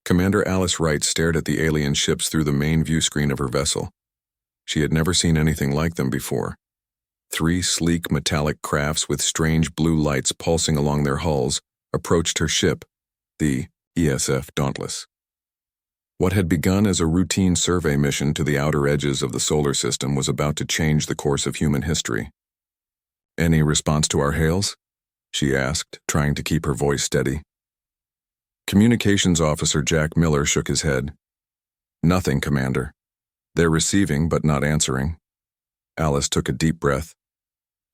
Commander Alice Wright stared at the alien ships through the main view screen of her vessel. She had never seen anything like them before. 3 sleek metallic crafts with strange blue lights pulsing along their hulls approached her ship, the ESF Dauntless. What had begun as a routine survey mission to the outer edges of the solar system was about to change the course of human history. "Any response to our hails?" she asked, trying to keep her voice steady. Communications Officer Jack Miller shook his head. "Nothing, Commander. They're receiving but not answering." Alice took a deep breath.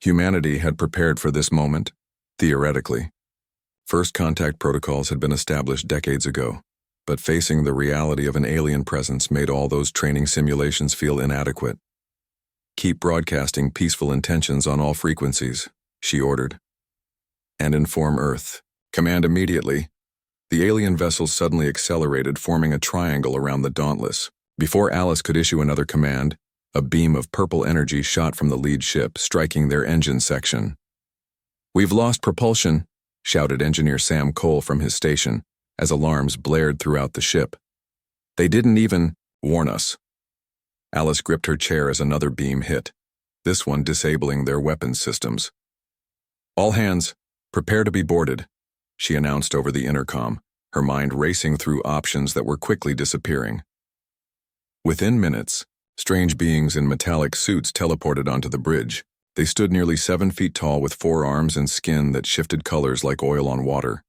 Humanity had prepared for this moment, theoretically. First contact protocols had been established decades ago, but facing the reality of an alien presence made all those training simulations feel inadequate. "Keep broadcasting peaceful intentions on all frequencies," she ordered. "And inform Earth. Command immediately." The alien vessel suddenly accelerated, forming a triangle around the Dauntless. Before Alice could issue another command, a beam of purple energy shot from the lead ship, striking their engine section. "We've lost propulsion," shouted Engineer Sam Cole from his station, as alarms blared throughout the ship. "They didn't even warn us." Alice gripped her chair as another beam hit, this one disabling their weapons systems. "All hands, prepare to be boarded," she announced over the intercom, her mind racing through options that were quickly disappearing. Within minutes, strange beings in metallic suits teleported onto the bridge. They stood nearly 7 feet tall with 4 arms and skin that shifted colors like oil on water.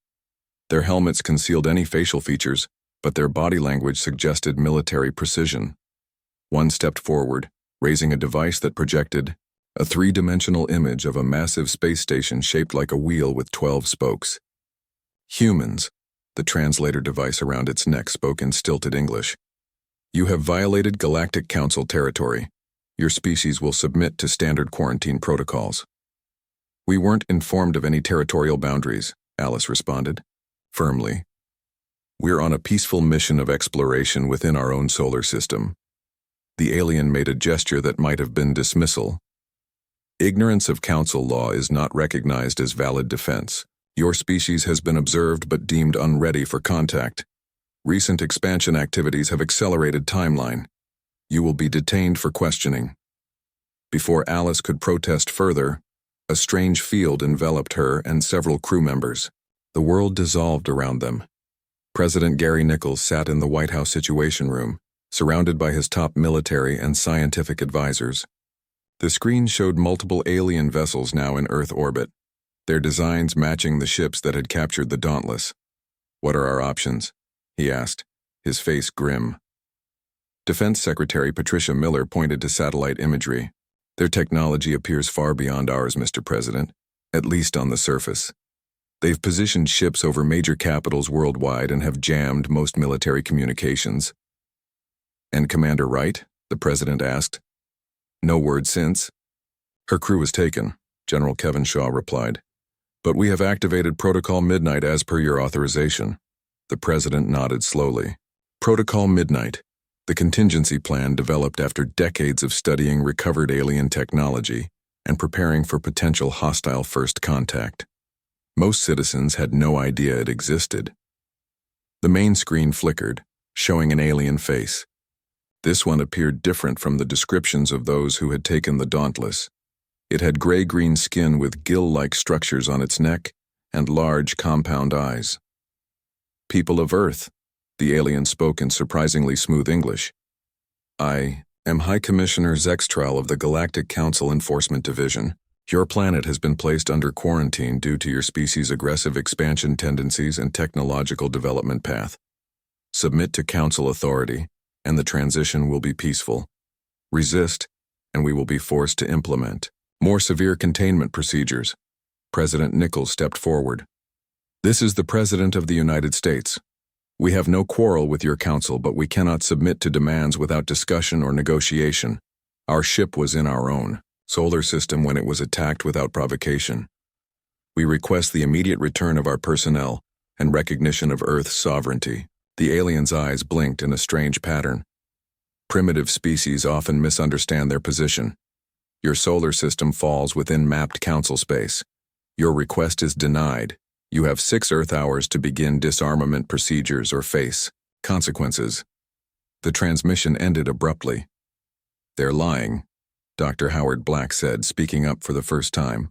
Their helmets concealed any facial features, but their body language suggested military precision. One stepped forward, raising a device that projected a 3-dimensional image of a massive space station shaped like a wheel with 12 spokes. "Humans," the translator device around its neck spoke in stilted English. "You have violated Galactic Council territory. Your species will submit to standard quarantine protocols." "We weren't informed of any territorial boundaries," Alice responded, firmly. "We're on a peaceful mission of exploration within our own solar system." The alien made a gesture that might have been dismissal. "Ignorance of Council law is not recognized as valid defense. Your species has been observed but deemed unready for contact. Recent expansion activities have accelerated timeline. You will be detained for questioning." Before Alice could protest further, a strange field enveloped her and several crew members. The world dissolved around them. President Gary Nichols sat in the White House Situation Room, surrounded by his top military and scientific advisors. The screen showed multiple alien vessels now in Earth orbit, their designs matching the ships that had captured the Dauntless. "What are our options?" he asked, his face grim. Defense Secretary Patricia Miller pointed to satellite imagery. "Their technology appears far beyond ours, Mr. President, at least on the surface. They've positioned ships over major capitals worldwide and have jammed most military communications." "And Commander Wright?" the President asked. "No word since." "Her crew was taken," General Kevin Shaw replied. "But we have activated Protocol Midnight as per your authorization." The President nodded slowly. Protocol Midnight, the contingency plan developed after decades of studying recovered alien technology and preparing for potential hostile first contact. Most citizens had no idea it existed. The main screen flickered, showing an alien face. This one appeared different from the descriptions of those who had taken the Dauntless. It had gray-green skin with gill-like structures on its neck and large, compound eyes. "People of Earth," the alien spoke in surprisingly smooth English. "I am High Commissioner Zextral of the Galactic Council Enforcement Division. Your planet has been placed under quarantine due to your species' aggressive expansion tendencies and technological development path. Submit to Council authority, and the transition will be peaceful. Resist, and we will be forced to implement more severe containment procedures." President Nichols stepped forward. "This is the President of the United States. We have no quarrel with your council, but we cannot submit to demands without discussion or negotiation. Our ship was in our own solar system when it was attacked without provocation. We request the immediate return of our personnel and recognition of Earth's sovereignty." The alien's eyes blinked in a strange pattern. "Primitive species often misunderstand their position. Your solar system falls within mapped council space. Your request is denied. You have 6 Earth hours to begin disarmament procedures or face Consequences. The transmission ended abruptly. "They're lying," Dr. Howard Black said, speaking up for the first time.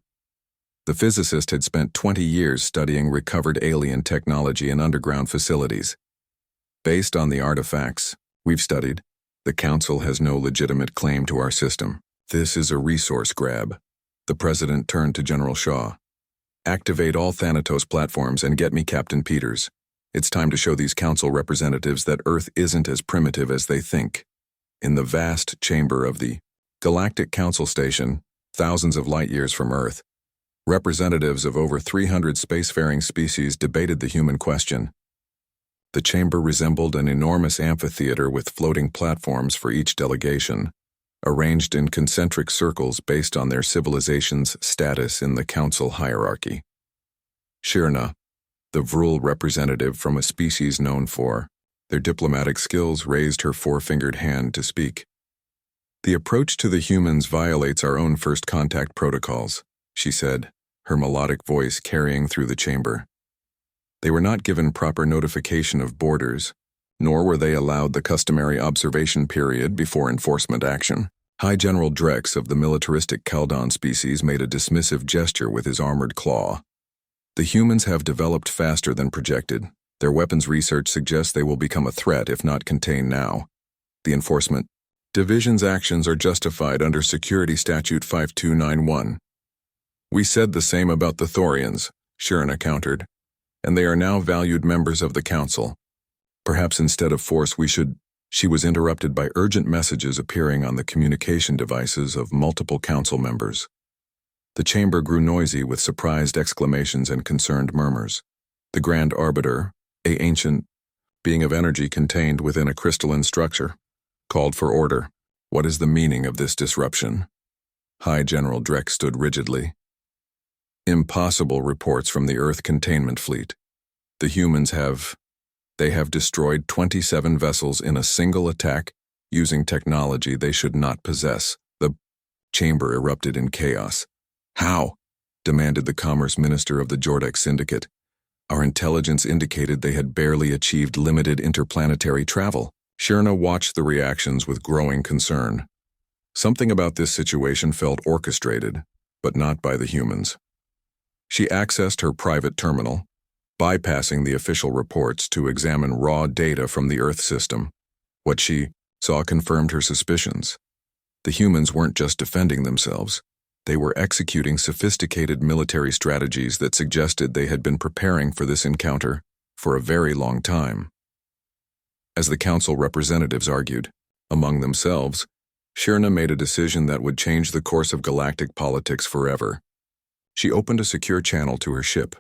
The physicist had spent 20 years studying recovered alien technology in underground facilities. "Based on the artifacts we've studied, the Council has no legitimate claim to our system. This is a resource grab." The President turned to General Shaw. "Activate all Thanatos platforms and get me Captain Peters. It's time to show these Council representatives that Earth isn't as primitive as they think." In the vast chamber of the Galactic Council Station, thousands of light-years from Earth, representatives of over 300 spacefaring species debated the human question. The chamber resembled an enormous amphitheater with floating platforms for each delegation, arranged in concentric circles based on their civilization's status in the Council hierarchy. Shirna, the Vrul representative from a species known for their diplomatic skills, raised her four-fingered hand to speak. "The approach to the humans violates our own first contact protocols," she said, her melodic voice carrying through the chamber. "They were not given proper notification of borders, nor were they allowed the customary observation period before enforcement action." High General Drex of the militaristic Kaldon species made a dismissive gesture with his armored claw. "The humans have developed faster than projected. Their weapons research suggests they will become a threat if not contained now. The Enforcement Division's actions are justified under Security Statute 5291. "We said the same about the Thorians," Shirna countered, "and they are now valued members of the Council. Perhaps instead of force we should—" She was interrupted by urgent messages appearing on the communication devices of multiple Council members. The chamber grew noisy with surprised exclamations and concerned murmurs. The Grand Arbiter, an ancient being of energy contained within a crystalline structure, called for order. "What is the meaning of this disruption?" High General Drex stood rigidly. "Impossible reports from the Earth containment fleet. The humans have destroyed 27 vessels in a single attack using technology they should not possess." The chamber erupted in chaos. "How?" demanded the Commerce Minister of the Jordak Syndicate. "Our intelligence indicated they had barely achieved limited interplanetary travel." Shirna watched the reactions with growing concern. Something about this situation felt orchestrated, but not by the humans. She accessed her private terminal, bypassing the official reports to examine raw data from the Earth system. What she saw confirmed her suspicions. The humans weren't just defending themselves. They were executing sophisticated military strategies that suggested they had been preparing for this encounter for a very long time. As the Council representatives argued among themselves, Shirna made a decision that would change the course of galactic politics forever. She opened a secure channel to her ship.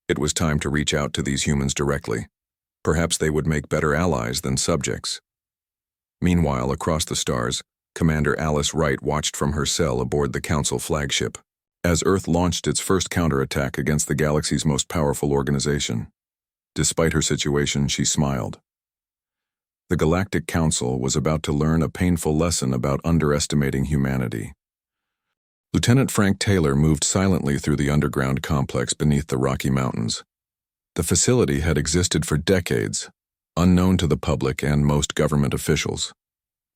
It was time to reach out to these humans directly. Perhaps they would make better allies than subjects. Meanwhile, across the stars, Commander Alice Wright watched from her cell aboard the Council flagship as Earth launched its first counterattack against the galaxy's most powerful organization. Despite her situation, she smiled. The Galactic Council was about to learn a painful lesson about underestimating humanity. Lieutenant Frank Taylor moved silently through the underground complex beneath the Rocky Mountains. The facility had existed for decades, unknown to the public and most government officials.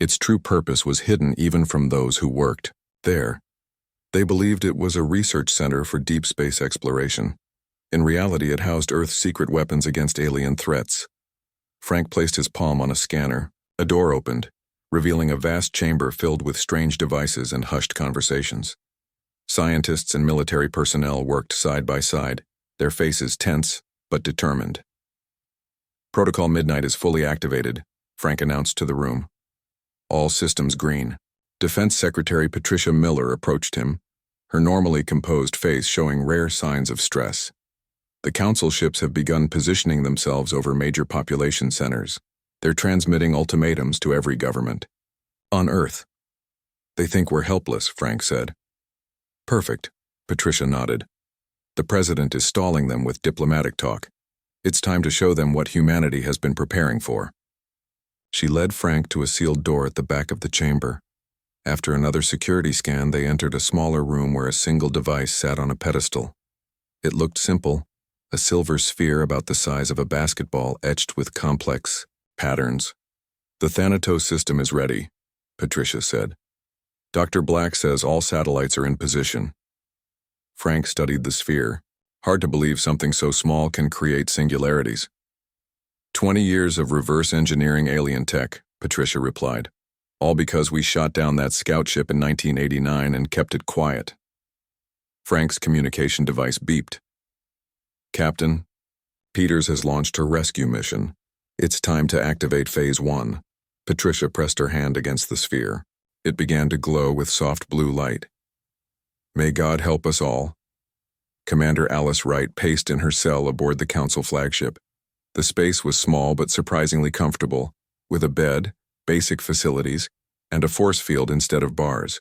Its true purpose was hidden even from those who worked there. They believed it was a research center for deep space exploration. In reality, it housed Earth's secret weapons against alien threats. Frank placed his palm on a scanner. A door opened, revealing a vast chamber filled with strange devices and hushed conversations. Scientists and military personnel worked side by side, their faces tense but determined. "Protocol Midnight is fully activated," Frank announced to the room. "All systems green." Defense Secretary Patricia Miller approached him, her normally composed face showing rare signs of stress. "The Council ships have begun positioning themselves over major population centers. They're transmitting ultimatums to every government. On Earth. They think we're helpless," Frank said. "Perfect," Patricia nodded. "The President is stalling them with diplomatic talk. It's time to show them what humanity has been preparing for." She led Frank to a sealed door at the back of the chamber. After another security scan, they entered a smaller room where a single device sat on a pedestal. It looked simple, a silver sphere about the size of a basketball etched with complex patterns. The Thanatos system is ready, Patricia said. Dr. Black says all satellites are in position. Frank studied the sphere. Hard to believe something so small can create singularities. 20 years of reverse engineering alien tech, Patricia replied. All because we shot down that scout ship in 1989 and kept it quiet. Frank's communication device beeped. Captain, Peters has launched her rescue mission. It's time to activate Phase 1. Patricia pressed her hand against the sphere. It began to glow with soft blue light. May God help us all. Commander Alice Wright paced in her cell aboard the Council flagship. The space was small but surprisingly comfortable, with a bed, basic facilities, and a force field instead of bars.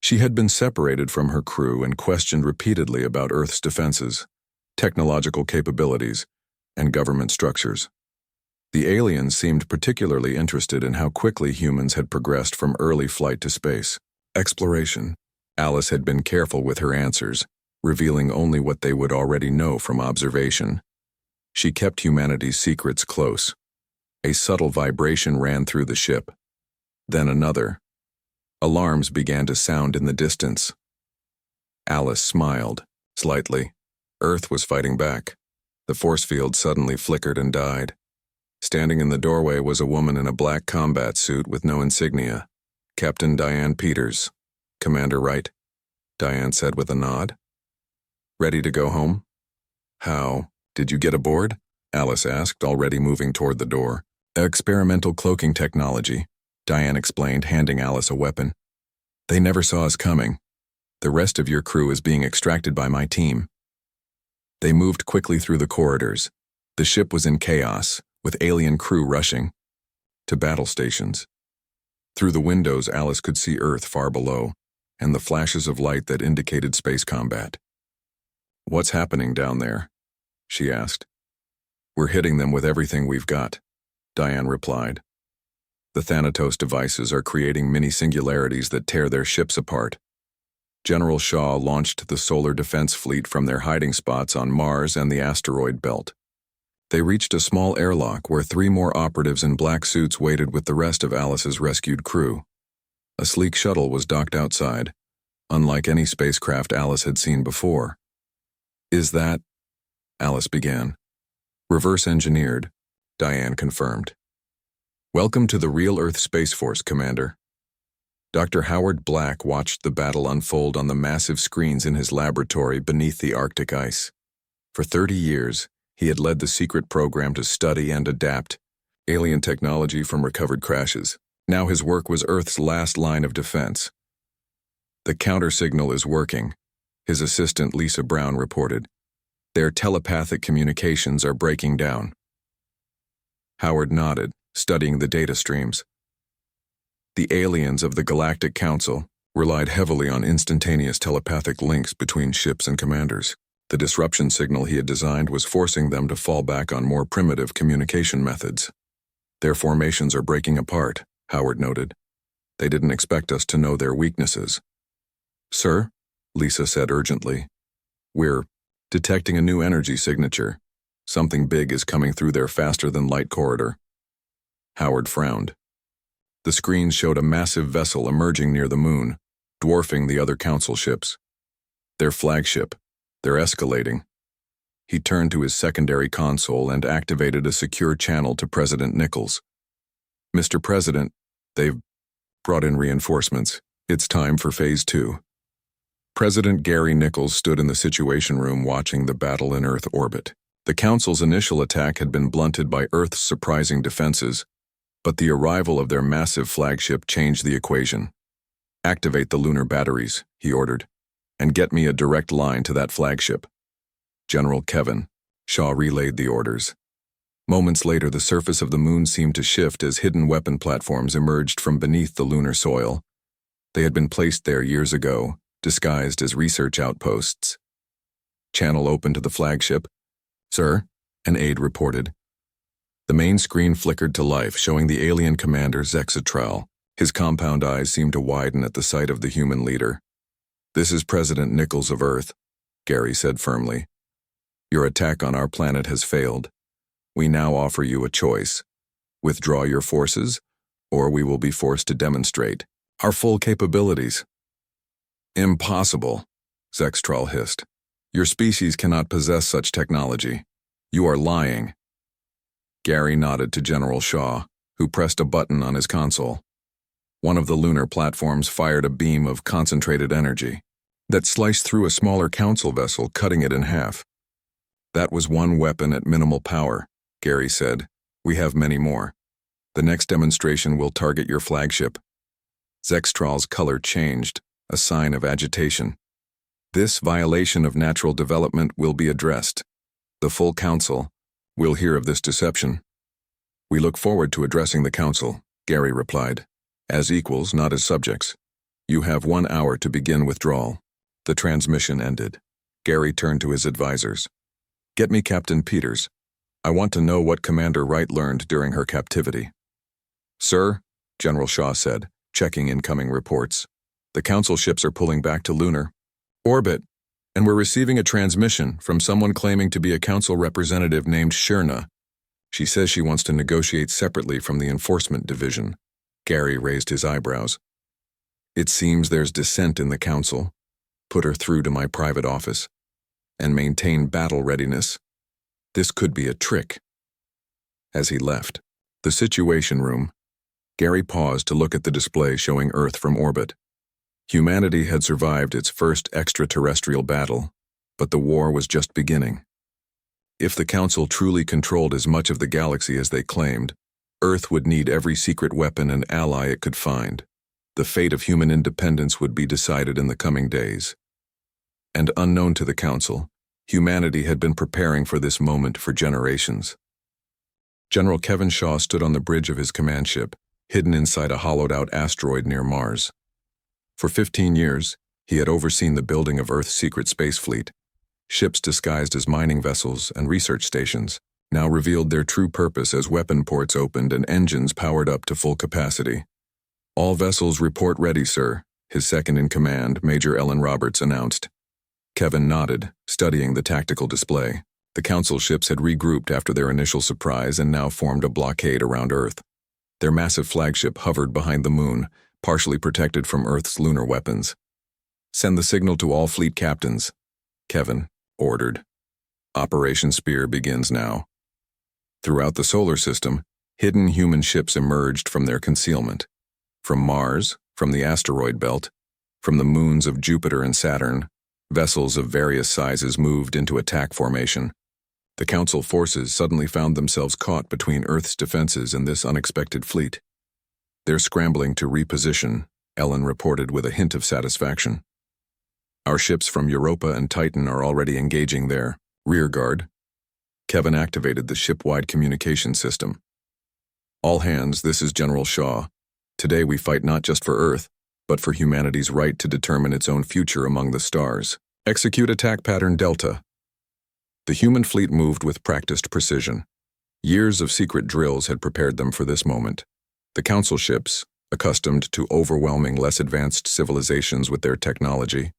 She had been separated from her crew and questioned repeatedly about Earth's defenses, technological capabilities, and government structures. The aliens seemed particularly interested in how quickly humans had progressed from early flight to space exploration. Alice had been careful with her answers, revealing only what they would already know from observation. She kept humanity's secrets close. A subtle vibration ran through the ship. Then another. Alarms began to sound in the distance. Alice smiled, slightly. Earth was fighting back. The force field suddenly flickered and died. Standing in the doorway was a woman in a black combat suit with no insignia. Captain Diane Peters. Commander Wright, Diane said with a nod. Ready to go home? How? Did you get aboard? Alice asked, already moving toward the door. Experimental cloaking technology, Diane explained, handing Alice a weapon. They never saw us coming. The rest of your crew is being extracted by my team. They moved quickly through the corridors. The ship was in chaos, with alien crew rushing to battle stations. Through the windows, Alice could see Earth far below, and the flashes of light that indicated space combat. What's happening down there? She asked. We're hitting them with everything we've got, Diane replied. The Thanatos devices are creating mini-singularities that tear their ships apart. General Shaw launched the Solar Defense Fleet from their hiding spots on Mars and the asteroid belt. They reached a small airlock where 3 more operatives in black suits waited with the rest of Alice's rescued crew. A sleek shuttle was docked outside, unlike any spacecraft Alice had seen before. Is that? Alice began. Reverse engineered, Diane confirmed. Welcome to the Real Earth Space Force, Commander. Dr. Howard Black watched the battle unfold on the massive screens in his laboratory beneath the Arctic ice. For 30 years, he had led the secret program to study and adapt alien technology from recovered crashes. Now his work was Earth's last line of defense. The counter-signal is working, his assistant Lisa Brown reported. Their telepathic communications are breaking down. Howard nodded, studying the data streams. The aliens of the Galactic Council relied heavily on instantaneous telepathic links between ships and commanders. The disruption signal he had designed was forcing them to fall back on more primitive communication methods. Their formations are breaking apart, Howard noted. They didn't expect us to know their weaknesses. Sir, Lisa said urgently, we're detecting a new energy signature. Something big is coming through their faster-than-light corridor. Howard frowned. The screens showed a massive vessel emerging near the moon, dwarfing the other council ships. Their flagship. They're escalating. He turned to his secondary console and activated a secure channel to President Nichols. Mr. President, they've brought in reinforcements. It's time for Phase 2. President Gary Nichols stood in the Situation Room watching the battle in Earth orbit. The Council's initial attack had been blunted by Earth's surprising defenses, but the arrival of their massive flagship changed the equation. Activate the lunar batteries, he ordered, and get me a direct line to that flagship. General Kevin, Shaw relayed the orders. Moments later, the surface of the moon seemed to shift as hidden weapon platforms emerged from beneath the lunar soil. They had been placed there years ago, disguised as research outposts. Channel open to the flagship. Sir, an aide reported. The main screen flickered to life, showing the alien commander Zexatral. His compound eyes seemed to widen at the sight of the human leader. This is President Nichols of Earth, Gary said firmly. Your attack on our planet has failed. We now offer you a choice. Withdraw your forces, or we will be forced to demonstrate our full capabilities. Impossible, Zextral hissed. Your species cannot possess such technology. You are lying. Gary nodded to General Shaw, who pressed a button on his console. One of the lunar platforms fired a beam of concentrated energy that sliced through a smaller council vessel, cutting it in half. That was one weapon at minimal power, Gary said. We have many more. The next demonstration will target your flagship. Zextral's color changed, a sign of agitation. This violation of natural development will be addressed. The full council will hear of this deception. We look forward to addressing the council, Gary replied. As equals, not as subjects. You have 1 hour to begin withdrawal. The transmission ended. Gary turned to his advisors. Get me Captain Peters. I want to know what Commander Wright learned during her captivity. Sir, General Shaw said, checking incoming reports. The council ships are pulling back to lunar orbit, and we're receiving a transmission from someone claiming to be a council representative named Shirna. She says she wants to negotiate separately from the enforcement division. Gary raised his eyebrows. It seems there's dissent in the council. Put her through to my private office. And maintain battle readiness. This could be a trick. As he left the Situation Room, Gary paused to look at the display showing Earth from orbit. Humanity had survived its first extraterrestrial battle, but the war was just beginning. If the Council truly controlled as much of the galaxy as they claimed, Earth would need every secret weapon and ally it could find. The fate of human independence would be decided in the coming days. And unknown to the Council, humanity had been preparing for this moment for generations. General Kevin Shaw stood on the bridge of his command ship, hidden inside a hollowed-out asteroid near Mars. For 15 years, he had overseen the building of Earth's secret space fleet. Ships disguised as mining vessels and research stations now revealed their true purpose as weapon ports opened and engines powered up to full capacity. All vessels report ready, sir, his second-in-command, Major Ellen Roberts, announced. Kevin nodded, studying the tactical display. The Council ships had regrouped after their initial surprise and now formed a blockade around Earth. Their massive flagship hovered behind the moon, partially protected from Earth's lunar weapons. Send the signal to all fleet captains, Kevin ordered. Operation Spear begins now. Throughout the solar system, hidden human ships emerged from their concealment. From Mars, from the asteroid belt, from the moons of Jupiter and Saturn, vessels of various sizes moved into attack formation. The Council forces suddenly found themselves caught between Earth's defenses and this unexpected fleet. They're scrambling to reposition, Ellen reported with a hint of satisfaction. Our ships from Europa and Titan are already engaging their rear guard. Kevin activated the ship-wide communication system. All hands, this is General Shaw. Today we fight not just for Earth, but for humanity's right to determine its own future among the stars. Execute attack pattern Delta. The human fleet moved with practiced precision. Years of secret drills had prepared them for this moment. The Council ships, accustomed to overwhelming less advanced civilizations with their technology,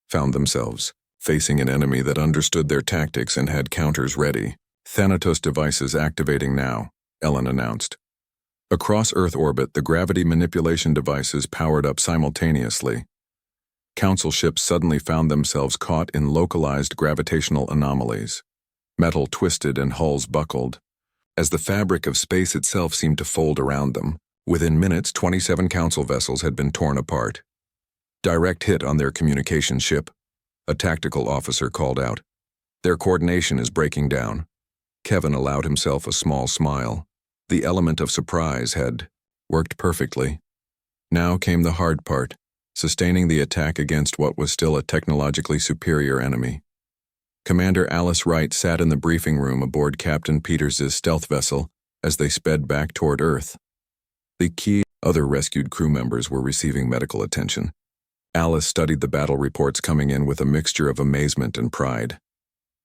found themselves facing an enemy that understood their tactics and had counters ready. Thanatos devices activating now, Ellen announced. Across Earth orbit, the gravity manipulation devices powered up simultaneously. Council ships suddenly found themselves caught in localized gravitational anomalies. Metal twisted and hulls buckled. As the fabric of space itself seemed to fold around them, within minutes 27 Council vessels had been torn apart. Direct hit on their communication ship, a tactical officer called out. Their coordination is breaking down. Kevin allowed himself a small smile. The element of surprise had worked perfectly. Now came the hard part, sustaining the attack against what was still a technologically superior enemy. Commander Alice Wright sat in the briefing room aboard Captain Peters' stealth vessel as they sped back toward Earth. The key other rescued crew members were receiving medical attention. Alice studied the battle reports coming in with a mixture of amazement and pride.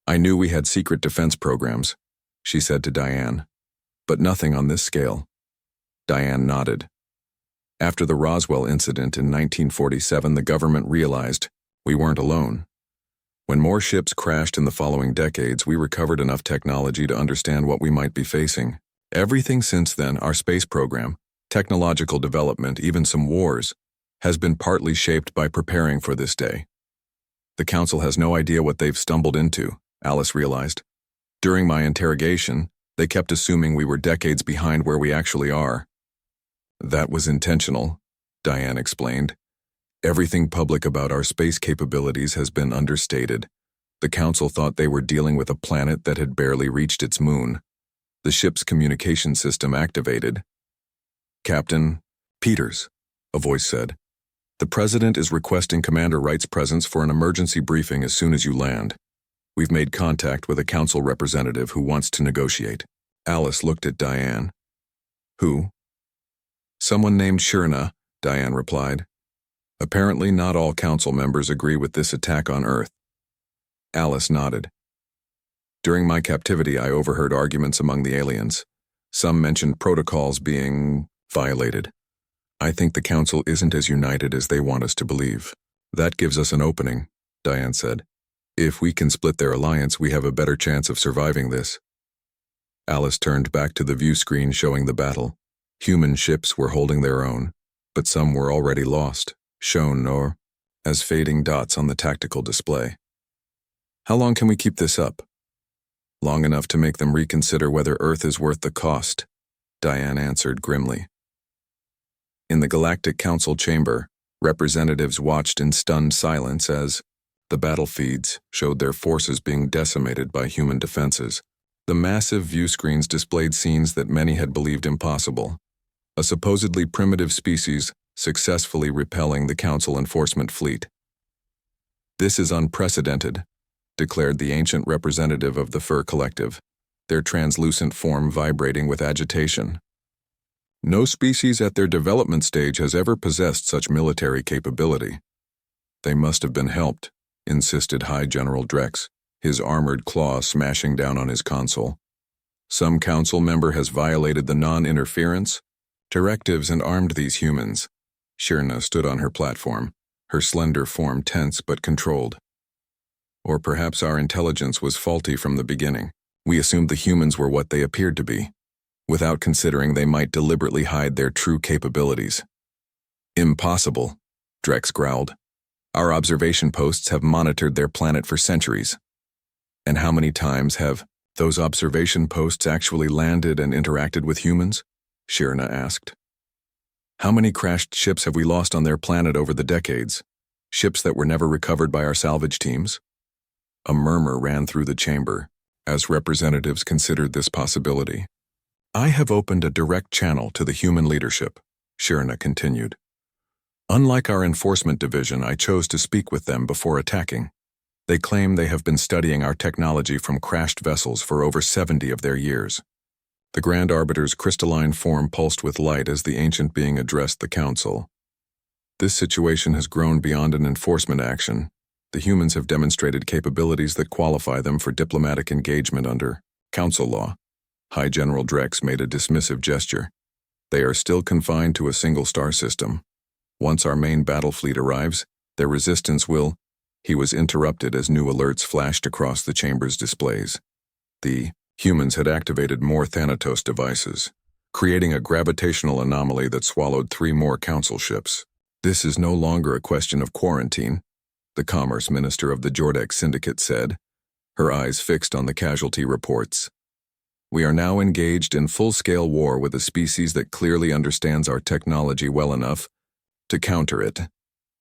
I knew we had secret defense programs, she said to Diane, but nothing on this scale. Diane nodded. After the Roswell incident in 1947, the government realized we weren't alone. When more ships crashed in the following decades, we recovered enough technology to understand what we might be facing. Everything since then, our space program, technological development, even some wars, has been partly shaped by preparing for this day. The Council has no idea what they've stumbled into, Alice realized. During my interrogation, they kept assuming we were decades behind where we actually are. That was intentional, Diane explained. Everything public about our space capabilities has been understated. The Council thought they were dealing with a planet that had barely reached its moon. The ship's communication system activated. Captain Peters, a voice said. The President is requesting Commander Wright's presence for an emergency briefing as soon as you land. We've made contact with a Council representative who wants to negotiate. Alice looked at Diane. Who? Someone named Shirna, Diane replied. Apparently not all Council members agree with this attack on Earth. Alice nodded. During my captivity, I overheard arguments among the aliens. Some mentioned protocols being violated. I think the Council isn't as united as they want us to believe. That gives us an opening, Diane said. If we can split their alliance, we have a better chance of surviving this. Alice turned back to the view screen showing the battle. Human ships were holding their own, but some were already lost, shown as fading dots on the tactical display. How long can we keep this up? Long enough to make them reconsider whether Earth is worth the cost, Diane answered grimly. In the Galactic Council chamber, representatives watched in stunned silence as the battle feeds showed their forces being decimated by human defenses. The massive view screens displayed scenes that many had believed impossible. A supposedly primitive species successfully repelling the Council enforcement fleet. This is unprecedented, declared the ancient representative of the Fur Collective, their translucent form vibrating with agitation. No species at their development stage has ever possessed such military capability. They must have been helped, insisted High General Drex, his armored claw smashing down on his console. Some Council member has violated the non-interference directives and armed these humans. Shirna stood on her platform, her slender form tense but controlled. Or perhaps our intelligence was faulty from the beginning. We assumed the humans were what they appeared to be, without considering they might deliberately hide their true capabilities. Impossible, Drex growled. Our observation posts have monitored their planet for centuries. And how many times have those observation posts actually landed and interacted with humans? Shirna asked. How many crashed ships have we lost on their planet over the decades? Ships that were never recovered by our salvage teams? A murmur ran through the chamber as representatives considered this possibility. I have opened a direct channel to the human leadership, Shirna continued. Unlike our enforcement division, I chose to speak with them before attacking. They claim they have been studying our technology from crashed vessels for over 70 of their years. The Grand Arbiter's crystalline form pulsed with light as the ancient being addressed the Council. This situation has grown beyond an enforcement action. The humans have demonstrated capabilities that qualify them for diplomatic engagement under Council law. High General Drex made a dismissive gesture. They are still confined to a single star system. Once our main battle fleet arrives, their resistance will... He was interrupted as new alerts flashed across the chamber's displays. The humans had activated more Thanatos devices, creating a gravitational anomaly that swallowed 3 more Council ships. This is no longer a question of quarantine, the Commerce Minister of the Jordak Syndicate said, her eyes fixed on the casualty reports. We are now engaged in full-scale war with a species that clearly understands our technology well enough to counter it.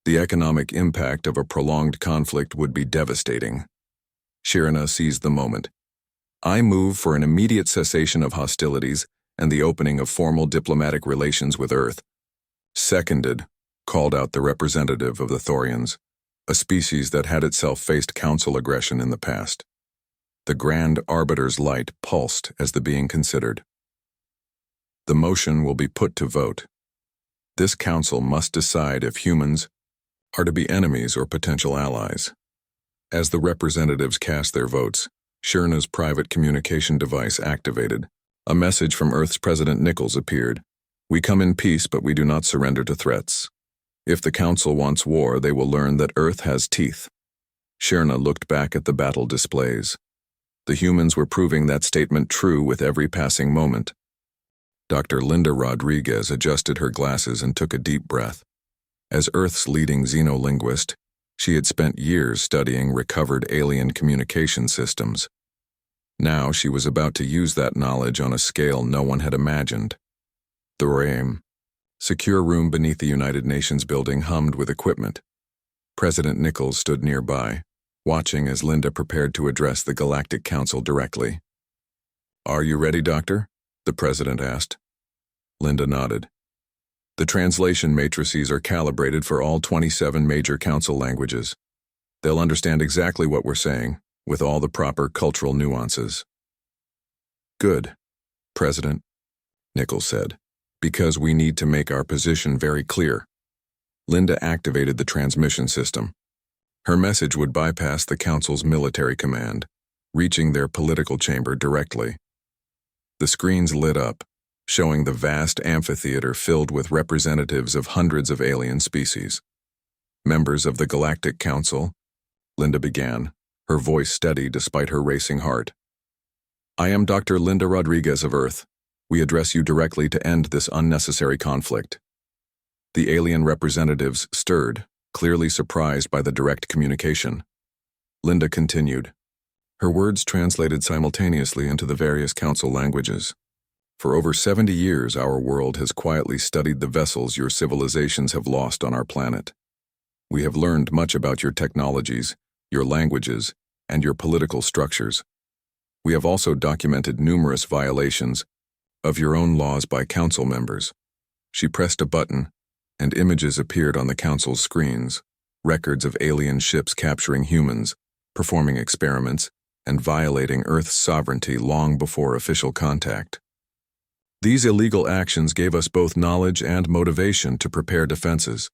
The economic impact of a prolonged conflict would be devastating. Shirna seized the moment. I move for an immediate cessation of hostilities and the opening of formal diplomatic relations with Earth. Seconded, called out the representative of the Thorians, a species that had itself faced Council aggression in the past. The Grand Arbiter's light pulsed as the being considered. The motion will be put to vote. This Council must decide if humans are to be enemies or potential allies. As the representatives cast their votes, Shirna's private communication device activated. A message from Earth's President Nichols appeared. We come in peace, but we do not surrender to threats. If the Council wants war, they will learn that Earth has teeth. Shirna looked back at the battle displays. The humans were proving that statement true with every passing moment. Dr. Linda Rodriguez adjusted her glasses and took a deep breath. As Earth's leading xenolinguist, she had spent years studying recovered alien communication systems. Now she was about to use that knowledge on a scale no one had imagined. The RAIM, secure room beneath the United Nations building, hummed with equipment. President Nichols stood nearby, watching as Linda prepared to address the Galactic Council directly. "Are you ready, Doctor?" the President asked. Linda nodded. "The translation matrices are calibrated for all 27 major Council languages. They'll understand exactly what we're saying, with all the proper cultural nuances." "Good, President," Nichols said, "because we need to make our position very clear." Linda activated the transmission system. Her message would bypass the Council's military command, reaching their political chamber directly. The screens lit up, showing the vast amphitheater filled with representatives of hundreds of alien species. "Members of the Galactic Council," Linda began, her voice steady despite her racing heart. "I am Dr. Linda Rodriguez of Earth. We address you directly to end this unnecessary conflict." The alien representatives stirred, clearly surprised by the direct communication. Linda continued. Her words translated simultaneously into the various Council languages. "For over 70 years, our world has quietly studied the vessels your civilizations have lost on our planet. We have learned much about your technologies, your languages, and your political structures. We have also documented numerous violations of your own laws by Council members." She pressed a button, and images appeared on the Council's screens, records of alien ships capturing humans, performing experiments, and violating Earth's sovereignty long before official contact. "These illegal actions gave us both knowledge and motivation to prepare defenses.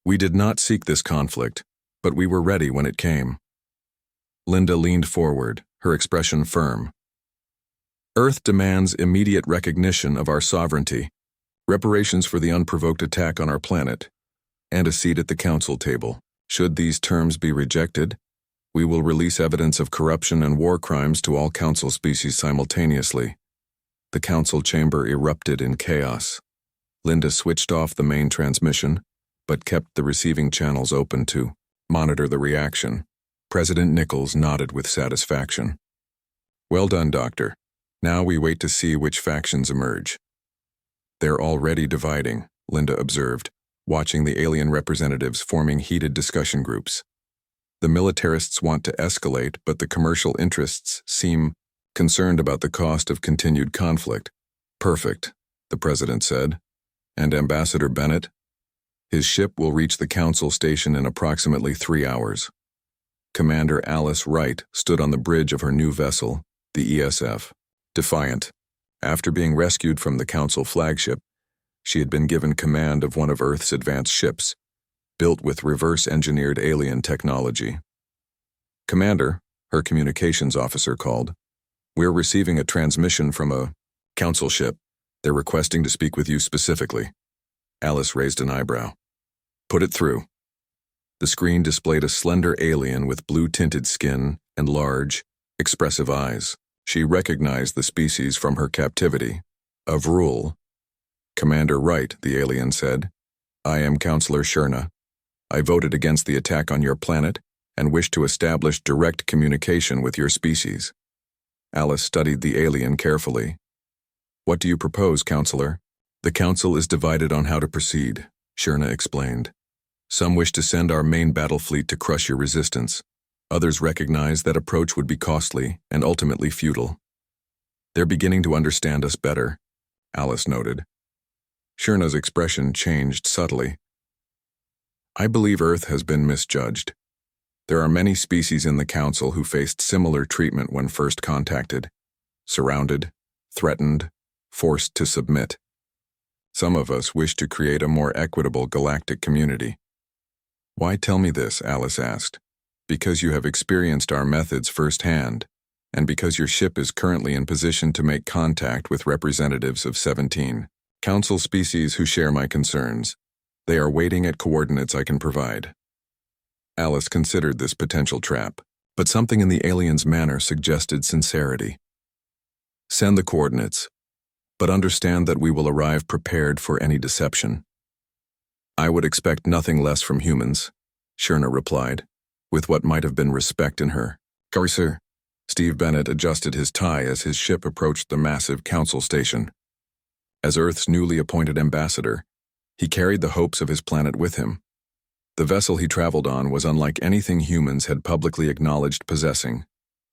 We did not seek this conflict, but we were ready when it came." Linda leaned forward, her expression firm. "Earth demands immediate recognition of our sovereignty, reparations for the unprovoked attack on our planet, and a seat at the Council table. Should these terms be rejected, we will release evidence of corruption and war crimes to all Council species simultaneously." The Council chamber erupted in chaos. Linda switched off the main transmission, but kept the receiving channels open to monitor the reaction. President Nichols nodded with satisfaction. "Well done, Doctor. Now we wait to see which factions emerge." "They're already dividing," Linda observed, watching the alien representatives forming heated discussion groups. "The militarists want to escalate, but the commercial interests seem concerned about the cost of continued conflict." "Perfect," the President said. "And Ambassador Bennett? His ship will reach the Council station in approximately 3 hours." Commander Alice Wright stood on the bridge of her new vessel, the ESF, defiant. After being rescued from the Council flagship, she had been given command of one of Earth's advanced ships, built with reverse-engineered alien technology. "Commander," her communications officer called, "we're receiving a transmission from a Council ship. They're requesting to speak with you specifically." Alice raised an eyebrow. "Put it through." The screen displayed a slender alien with blue-tinted skin and large, expressive eyes. She recognized the species from her captivity. "Of Rule." "Commander Wright," the alien said. "I am Counselor Shurna. I voted against the attack on your planet and wish to establish direct communication with your species." Alice studied the alien carefully. "What do you propose, Counselor?" "The Council is divided on how to proceed," Shurna explained. "Some wish to send our main battle fleet to crush your resistance. Others recognize that approach would be costly and ultimately futile." "They're beginning to understand us better," Alice noted. Shurna's expression changed subtly. "I believe Earth has been misjudged. There are many species in the Council who faced similar treatment when first contacted. Surrounded, threatened, forced to submit. Some of us wish to create a more equitable galactic community." "Why tell me this?" Alice asked. "Because you have experienced our methods firsthand, and because your ship is currently in position to make contact with representatives of 17 Council species who share my concerns. They are waiting at coordinates I can provide." Alice considered this potential trap, but something in the alien's manner suggested sincerity. "Send the coordinates. but understand that we will arrive prepared for any deception. I would expect nothing less from humans, Shirna replied, with what might have been respect in her. Sorry, sir. Steve Bennett adjusted his tie as his ship approached the massive council station. As Earth's newly appointed ambassador, he carried the hopes of his planet with him. The vessel he traveled on was unlike anything humans had publicly acknowledged possessing.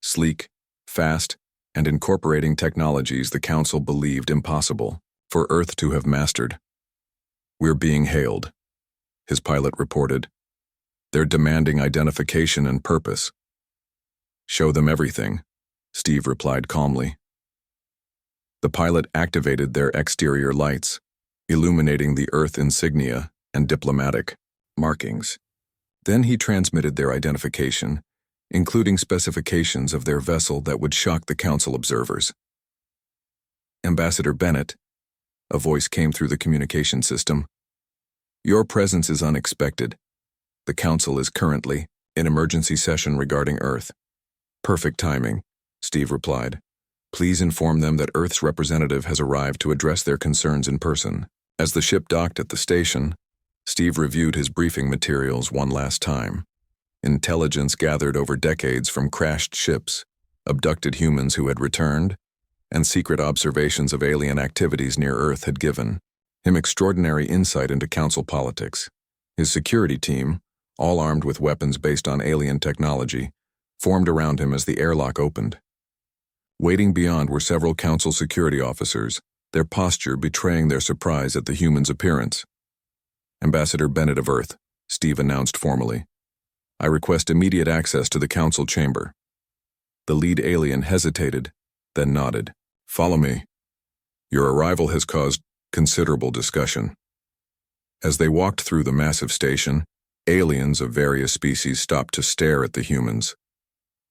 Sleek, fast, and incorporating technologies the Council believed impossible for Earth to have mastered. "We're being hailed," his pilot reported. "They're demanding identification and purpose." "Show them everything," Steve replied calmly. The pilot activated their exterior lights, illuminating the Earth insignia and diplomatic markings. Then he transmitted their identification, including specifications of their vessel that would shock the Council observers. "Ambassador Bennett," a voice came through the communication system, "your presence is unexpected. The Council is currently in emergency session regarding Earth." "Perfect timing," Steve replied. "Please inform them that Earth's representative has arrived to address their concerns in person." As the ship docked at the station, Steve reviewed his briefing materials one last time. Intelligence gathered over decades from crashed ships, abducted humans who had returned, and secret observations of alien activities near Earth had given him extraordinary insight into Council politics. His security team, all armed with weapons based on alien technology, formed around him as the airlock opened. Waiting beyond were several Council security officers, their posture betraying their surprise at the human's appearance. "Ambassador Bennett of Earth," Steve announced formally. "I request immediate access to the Council chamber." The lead alien hesitated, then nodded. "Follow me. Your arrival has caused considerable discussion." As they walked through the massive station, aliens of various species stopped to stare at the humans.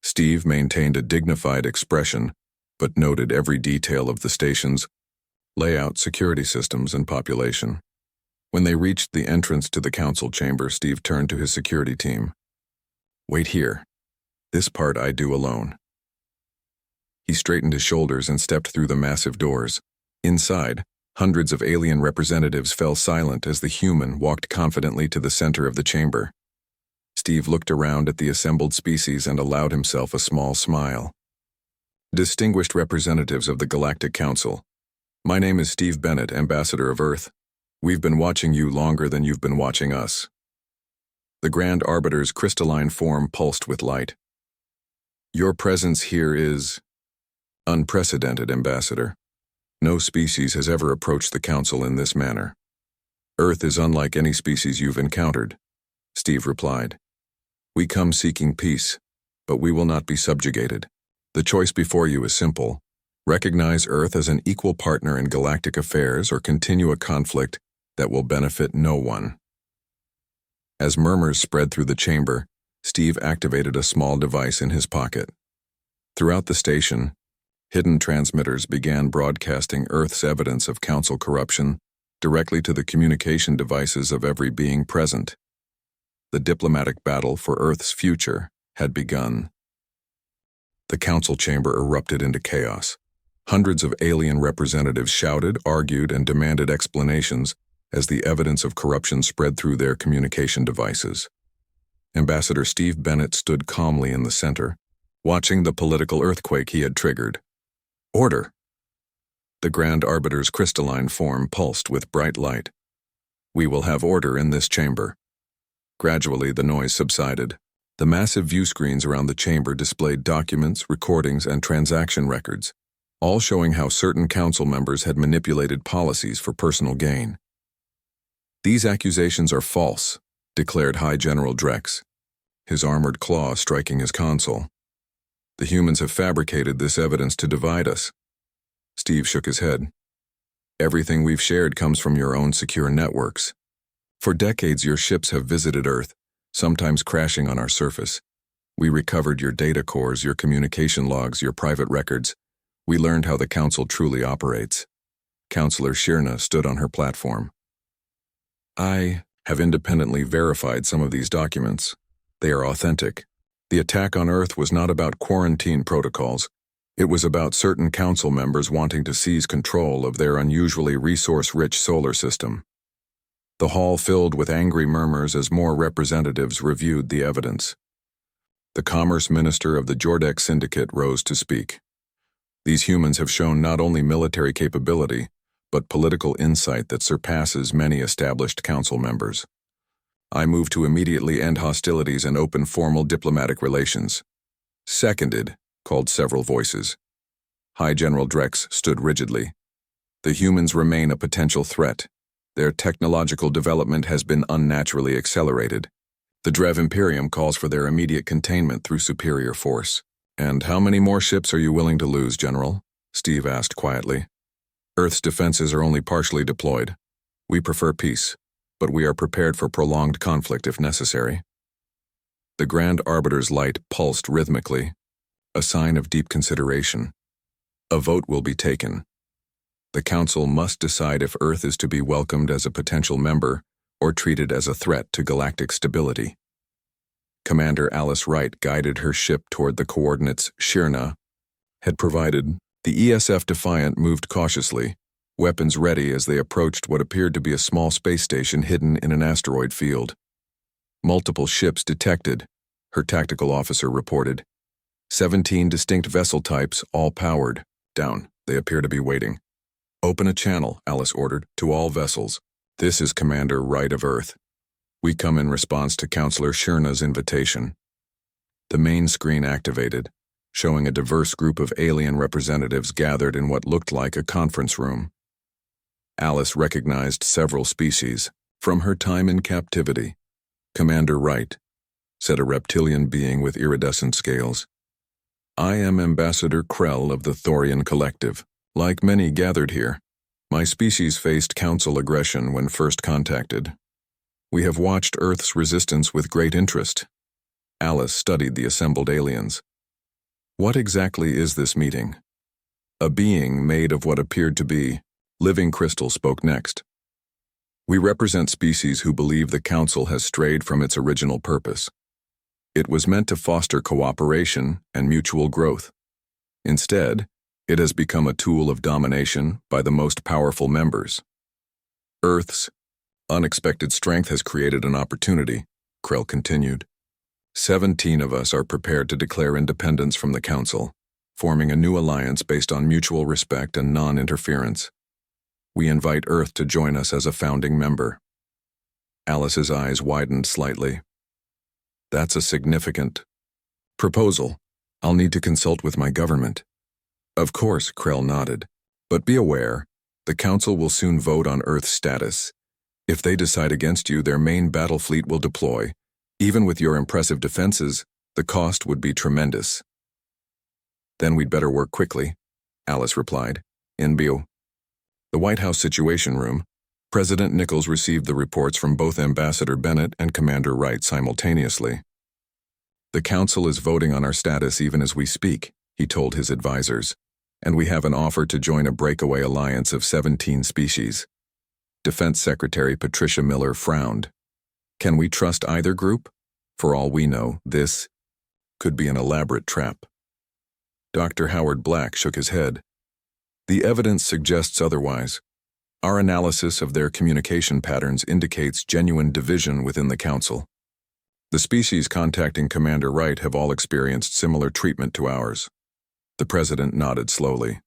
Steve maintained a dignified expression, but noted every detail of the station's layout, security systems, and population. When they reached the entrance to the Council chamber, Steve turned to his security team. "Wait here. This part I do alone." He straightened his shoulders and stepped through the massive doors. Inside, hundreds of alien representatives fell silent as the human walked confidently to the center of the chamber. Steve looked around at the assembled species and allowed himself a small smile. "Distinguished representatives of the Galactic Council, my name is Steve Bennett, Ambassador of Earth. We've been watching you longer than you've been watching us." The Grand Arbiter's crystalline form pulsed with light. "Your presence here is unprecedented, Ambassador. No species has ever approached the Council in this manner. Earth is unlike any species you've encountered," Steve replied. "We come seeking peace, but we will not be subjugated. The choice before you is simple. Recognize Earth as an equal partner in galactic affairs or continue a conflict that will benefit no one." As murmurs spread through the chamber, Steve activated a small device in his pocket. Throughout the station, hidden transmitters began broadcasting Earth's evidence of Council corruption directly to the communication devices of every being present. The diplomatic battle for Earth's future had begun. The Council chamber erupted into chaos. Hundreds of alien representatives shouted, argued, and demanded explanations as the evidence of corruption spread through their communication devices. Ambassador Steve Bennett stood calmly in the center, watching the political earthquake he had triggered. "Order!" The Grand Arbiter's crystalline form pulsed with bright light. "We will have order in this chamber." Gradually, the noise subsided. The massive view screens around the chamber displayed documents, recordings, and transaction records, all showing how certain Council members had manipulated policies for personal gain. "These accusations are false," declared High General Drex, his armored claw striking his console. "The humans have fabricated this evidence to divide us." Steve shook his head. "Everything we've shared comes from your own secure networks. For decades, your ships have visited Earth, sometimes crashing on our surface. We recovered your data cores, your communication logs, your private records. We learned how the Council truly operates." Counselor Shirna stood on her platform. "I have independently verified some of these documents. They are authentic. The attack on Earth was not about quarantine protocols. It was about certain council members wanting to seize control of their unusually resource-rich solar system. The hall filled with angry murmurs as more representatives reviewed the evidence. The Commerce Minister of the Jordex Syndicate rose to speak. These humans have shown not only military capability, but political insight that surpasses many established council members. I move to immediately end hostilities and open formal diplomatic relations. Seconded, called several voices. High General Drex stood rigidly. The humans remain a potential threat. Their technological development has been unnaturally accelerated. The Drev Imperium calls for their immediate containment through superior force. And how many more ships are you willing to lose, General? Steve asked quietly. Earth's defenses are only partially deployed. We prefer peace, but we are prepared for prolonged conflict if necessary. The Grand Arbiter's light pulsed rhythmically, a sign of deep consideration. A vote will be taken. The Council must decide if Earth is to be welcomed as a potential member or treated as a threat to galactic stability. Commander Alice Wright guided her ship toward the coordinates Shirna had provided. The ESF Defiant moved cautiously, weapons ready as they approached what appeared to be a small space station hidden in an asteroid field. Multiple ships detected, her tactical officer reported. 17 distinct vessel types, all powered. Down, they appear to be waiting. Open a channel, Alice ordered, to all vessels. This is Commander Wright of Earth. We come in response to Counselor Shirna's invitation. The main screen activated, showing a diverse group of alien representatives gathered in what looked like a conference room. Alice recognized several species from her time in captivity. Commander Wright, said a reptilian being with iridescent scales. I am Ambassador Krell of the Thorian Collective. Like many gathered here, my species faced Council aggression when first contacted. We have watched Earth's resistance with great interest. Alice studied the assembled aliens. What exactly is this meeting? A being made of what appeared to be living crystal spoke next. We represent species who believe the Council has strayed from its original purpose. It was meant to foster cooperation and mutual growth. Instead, it has become a tool of domination by the most powerful members. Earth's unexpected strength has created an opportunity, Krell continued. 17 of us are prepared to declare independence from the Council, forming a new alliance based on mutual respect and non-interference. We invite Earth to join us as a founding member. Alice's eyes widened slightly. That's a significant proposal. I'll need to consult with my government. Of course, Krell nodded. But be aware, the Council will soon vote on Earth's status. If they decide against you, their main battle fleet will deploy. Even with your impressive defenses, the cost would be tremendous. Then we'd better work quickly, Alice replied. In the White House Situation Room, President Nichols received the reports from both Ambassador Bennett and Commander Wright simultaneously. The Council is voting on our status even as we speak, he told his advisors, and we have an offer to join a breakaway alliance of 17 species. Defense Secretary Patricia Miller frowned. Can we trust either group? For all we know, this could be an elaborate trap. Dr. Howard Black shook his head. The evidence suggests otherwise. Our analysis of their communication patterns indicates genuine division within the Council. The species contacting Commander Wright have all experienced similar treatment to ours. The President nodded slowly.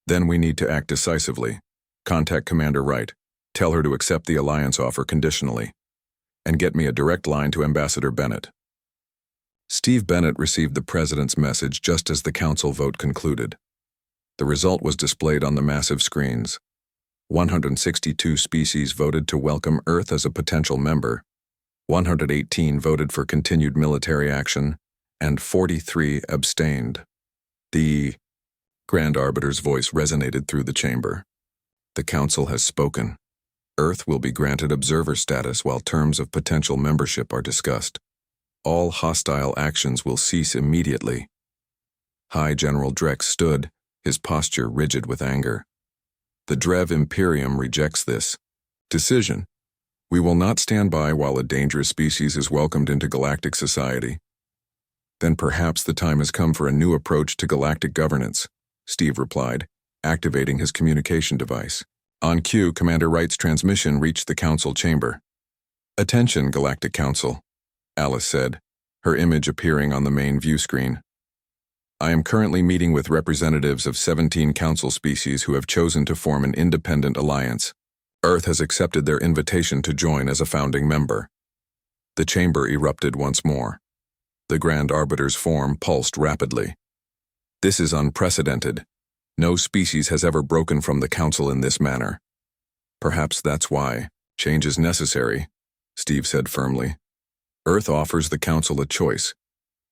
Then we need to act decisively. Contact Commander Wright. Tell her to accept the alliance offer conditionally. And get me a direct line to Ambassador Bennett. Steve Bennett received the President's message just as the Council vote concluded. The result was displayed on the massive screens. 162 species voted to welcome Earth as a potential member. 118 voted for continued military action, and 43 abstained. The Grand Arbiter's voice resonated through the chamber. The Council has spoken. Earth will be granted observer status while terms of potential membership are discussed. All hostile actions will cease immediately. High General Drex stood, his posture rigid with anger. The Drev Imperium rejects this decision. We will not stand by while a dangerous species is welcomed into galactic society. Then perhaps the time has come for a new approach to galactic governance, Steve replied, activating his communication device. On cue, Commander Wright's transmission reached the Council chamber. "Attention, Galactic Council," Alice said, her image appearing on the main view screen. "I am currently meeting with representatives of 17 Council species who have chosen to form an independent alliance. Earth has accepted their invitation to join as a founding member." The chamber erupted once more. The Grand Arbiter's form pulsed rapidly. "This is unprecedented. No species has ever broken from the Council in this manner." "Perhaps that's why change is necessary," Steve said firmly. "Earth offers the Council a choice.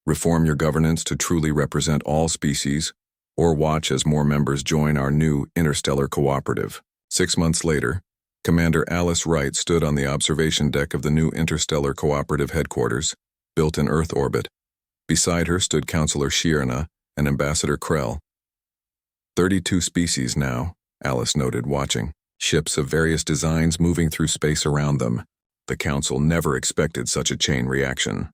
Reform your governance to truly represent all species, or watch as more members join our new interstellar cooperative." 6 months later, Commander Alice Wright stood on the observation deck of the new interstellar cooperative headquarters, built in Earth orbit. Beside her stood Councillor Shierna and Ambassador Krell. 32 species now, Alice noted, watching. Ships of various designs moving through space around them. The Council never expected such a chain reaction.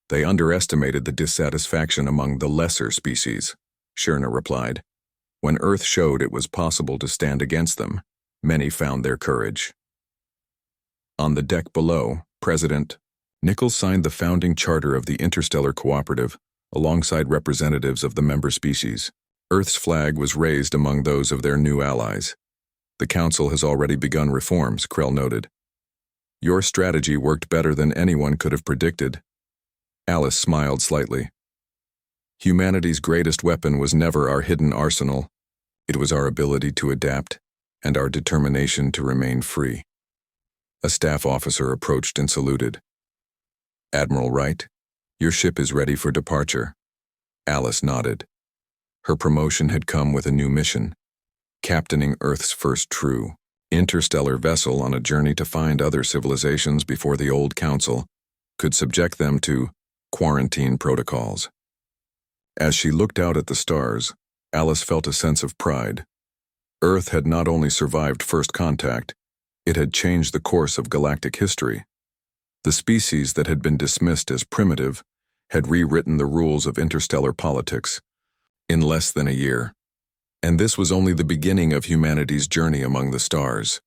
"They underestimated the dissatisfaction among the lesser species," Shierna replied. "When Earth showed it was possible to stand against them, many found their courage." On the deck below, President Nichols signed the founding charter of the Interstellar Cooperative, alongside representatives of the member species. Earth's flag was raised among those of their new allies. "The Council has already begun reforms," Krell noted. "Your strategy worked better than anyone could have predicted." Alice smiled slightly. "Humanity's greatest weapon was never our hidden arsenal. It was our ability to adapt and our determination to remain free." A staff officer approached and saluted. "Admiral Wright, your ship is ready for departure." Alice nodded. Her promotion had come with a new mission, captaining Earth's first true interstellar vessel on a journey to find other civilizations before the old Council could subject them to quarantine protocols. As she looked out at the stars, Alice felt a sense of pride. Earth had not only survived first contact, it had changed the course of galactic history. The species that had been dismissed as primitive had rewritten the rules of interstellar politics in less than a year. And this was only the beginning of humanity's journey among the stars.